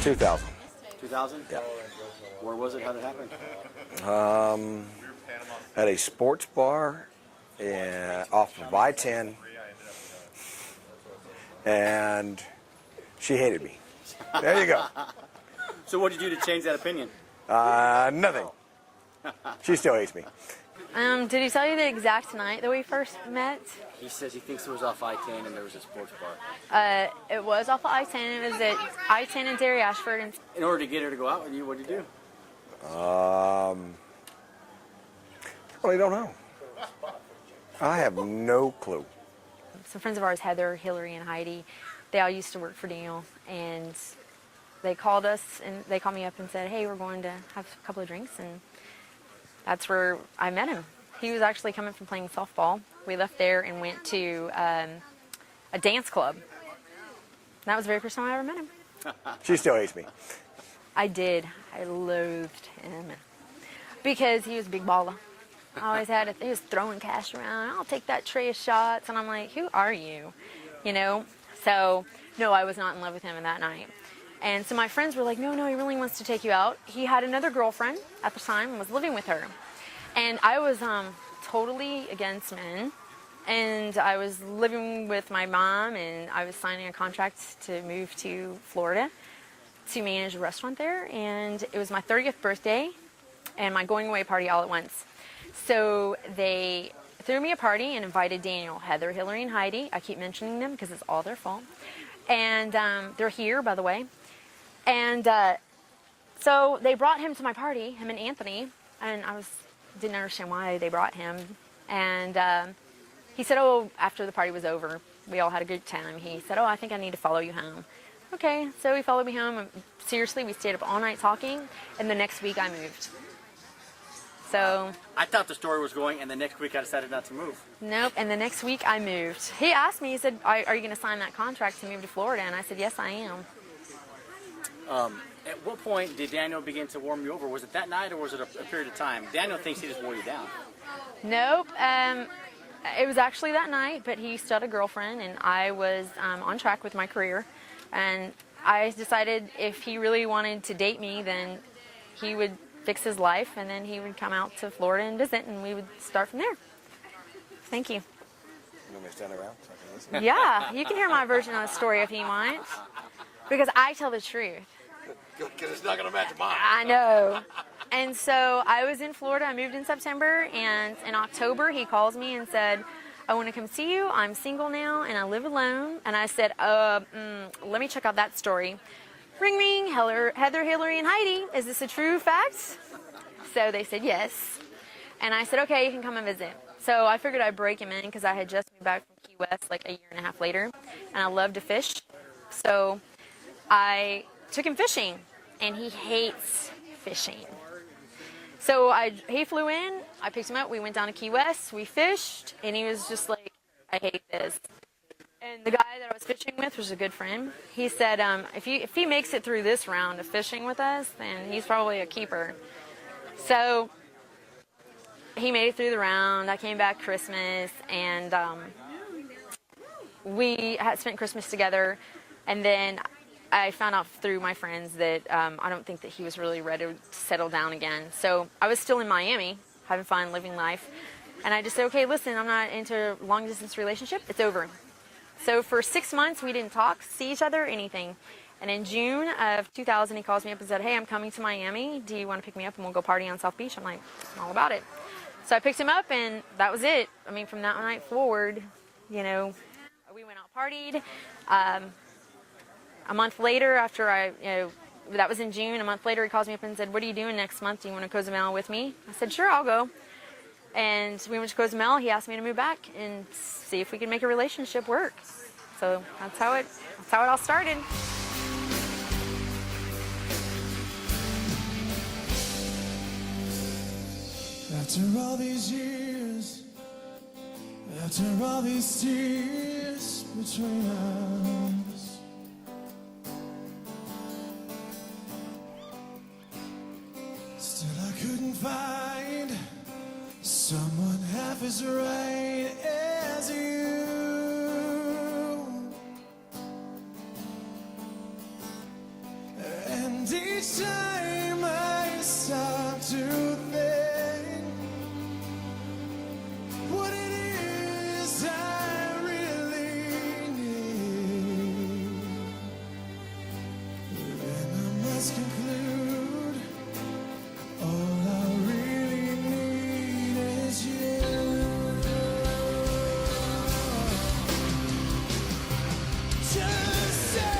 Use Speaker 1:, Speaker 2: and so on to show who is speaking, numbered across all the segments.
Speaker 1: 2000.
Speaker 2: 2000?
Speaker 1: Yeah.
Speaker 2: Where was it? How did it happen?
Speaker 1: At a sports bar off of I-10, and she hated me. There you go.
Speaker 2: So what did you do to change that opinion?
Speaker 1: Nothing. She still hates me.
Speaker 3: Did he tell you the exact night that we first met?
Speaker 2: He says he thinks it was off I-10 and there was a sports bar.
Speaker 3: It was off of I-10. It was at I-10 in Derry Ashford. And
Speaker 2: In order to get her to go out with you, what did you do?
Speaker 1: Really don't know. I have no clue.
Speaker 3: some friends of ours, Heather, Hillary, and Heidi, they all used to work for Daniel, and they called us, and they called me up and said, hey, we're going to have a couple of drinks, and that's where I met him. He was actually coming from playing softball. We left there and went to a dance club. That was the very first time I ever met him.
Speaker 1: She still hates me.
Speaker 3: I did. I loathed him because he was a big baller. I always had he was throwing cash around. I'll take that tray of shots. And I'm like, who are you? You know? So, no, I was not in love with him that night. And so my friends were like, no, he really wants to take you out. He had another girlfriend at the time and was living with her. And I was totally against men. And I was living with my mom, and I was signing a contract to move to Florida to manage a restaurant there. And it was my 30th birthday and my going away party all at once. So they threw me a party and invited Daniel, Heather, Hillary, and Heidi. I keep mentioning them because it's all their fault. And they're here, by the way. And so they brought him to my party, him and Anthony, and I didn't understand why they brought him. And he said, oh, after the party was over, we all had a good time. He said, oh, I think I need to follow you home. Okay, so he followed me home. And seriously, we stayed up all night talking, and the next week I moved. So
Speaker 2: I thought the story was going, and the next week I decided not to move.
Speaker 3: Nope, and the next week I moved. He asked me, he said, are you going to sign that contract to move to Florida? And I said, yes, I am.
Speaker 2: At what point did Daniel begin to warm you over? Was it that night, or was it a period of time? Daniel thinks he just wore you down.
Speaker 3: Nope. It was actually that night, but he still had a girlfriend, and I was on track with my career. And I decided if he really wanted to date me, then he would fix his life, and then he would come out to Florida and visit, and we would start from there. Thank you.
Speaker 1: You want me to stand around so I can listen?
Speaker 3: Yeah, you can hear my version of the story if you want, because I tell the truth.
Speaker 1: Because it's not going to match mine.
Speaker 3: I know. And so I was in Florida. I moved in September, and in October he calls me and said, I want to come see you. I'm single now, and I live alone. And I said, let me check out that story. Ring, ring, Heather, Hillary, and Heidi. Is this a true fact? So they said yes. And I said, okay, you can come and visit. So I figured I'd break him in because I had just moved back from Key West like a year and a half later, and I love to fish. So I took him fishing, and he hates fishing. So he flew in, I picked him up, we went down to Key West, we fished, and he was just like, I hate this. And the guy that I was fishing with was a good friend. He said, if he makes it through this round of fishing with us, then he's probably a keeper. So he made it through the round. I came back Christmas, and we had spent Christmas together. And then I found out through my friends that I don't think that he was really ready to settle down again. So I was still in Miami, having fun, living life. And I just said, okay, listen, I'm not into a long-distance relationship. It's over. So for 6 months, we didn't talk, see each other, anything. And in June of 2000, he calls me up and said, hey, I'm coming to Miami. Do you want to pick me up and we'll go party on South Beach? I'm like, I'm all about it. So I picked him up, and that was it. I mean, from that night forward, you know, we went out, partied. A month later, after that was in June, a month later, he calls me up and said, what are you doing next month? Do you want to Cozumel with me? I said, sure, I'll go. And we went to Cozumel. He asked me to move back and see if we could make a relationship work. So that's how it all started.
Speaker 4: After all these years, after all these tears between us, still I couldn't find someone half as right as you. Each time I stop to think what it is I really need, then I must conclude all I really need is you. Just say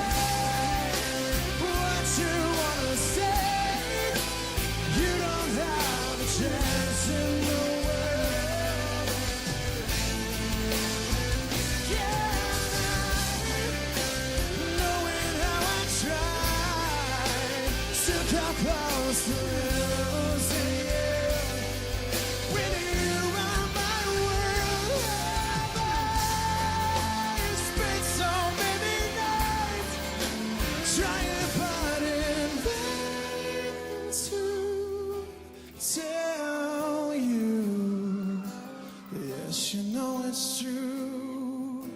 Speaker 4: what you wanna say. You don't have a chance in the world. Can I, knowing how I tried, still come close to losing you? When you are my world, have I spent so many nights trying hard in vain to tell you, yes, you know it's true.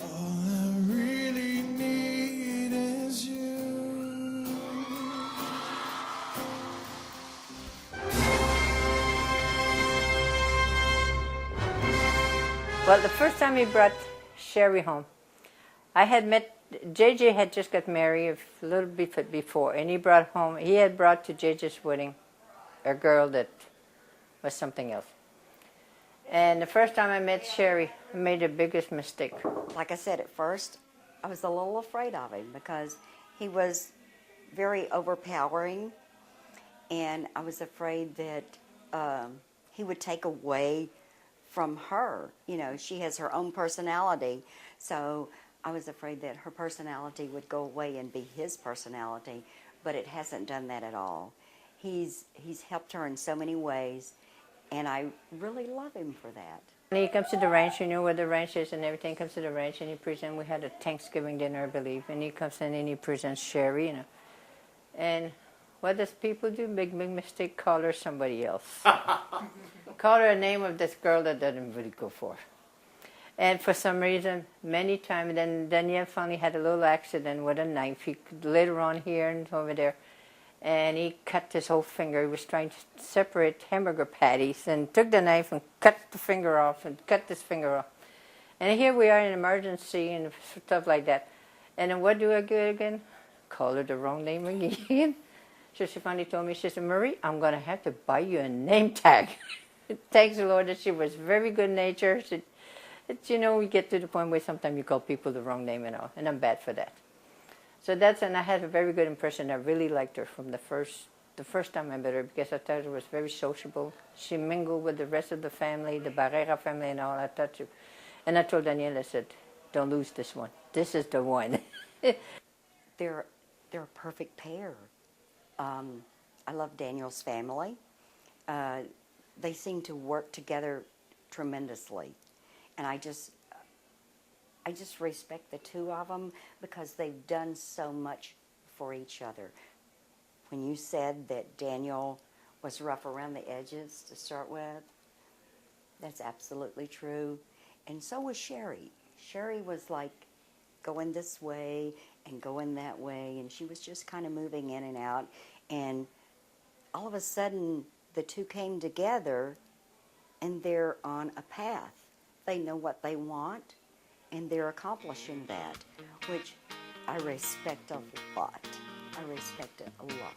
Speaker 4: All I really need is you.
Speaker 5: Well, the first time he brought Sherry home, I had met, JJ had just got married a little bit before, and he had brought to JJ's wedding a girl that was something else. And the first time I met Sherry, I made the biggest mistake.
Speaker 6: Like I said, at first, I was a little afraid of him because he was very overpowering, and I was afraid that he would take away from her. You know, she has her own personality, so I was afraid that her personality would go away and be his personality, but it hasn't done that at all. He's helped her in so many ways, and I really love him for that.
Speaker 5: And he comes to the ranch, you know where the ranch is and everything, comes to the ranch and he presents, we had a Thanksgiving dinner, I believe, and he comes in and he presents Sherry, you know. And what does people do? Big mistake, call her somebody else. Call her a name of this girl that doesn't really go for. And for some reason, many times, then Danielle finally had a little accident with a knife. He later on here and over there, and he cut his whole finger. He was trying to separate hamburger patties and took the knife and cut the finger off and cut this finger off. And here we are in emergency and stuff like that. And then what do I do again? Call her the wrong name again. So she finally told me, she said, Marie, I'm going to have to buy you a name tag. Thanks the Lord that she was very good natured. You know, we get to the point where sometimes you call people the wrong name and all, and I'm bad for that. So and I had a very good impression. I really liked her from the first time I met her, because I thought she was very sociable. She mingled with the rest of the family, the Barrera family and all. And I told Danielle, I said, don't lose this one. This is the one.
Speaker 6: They're a perfect pair. I love Daniel's family. They seem to work together tremendously, and I just respect the two of them because they've done so much for each other. When you said that Daniel was rough around the edges to start with, that's absolutely true, and so was Sherry. Sherry was like going this way and going that way, and she was just kind of moving in and out, and all of a sudden the two came together and they're on a path. They know what they want and they're accomplishing that, which I respect a lot. I respect it a lot.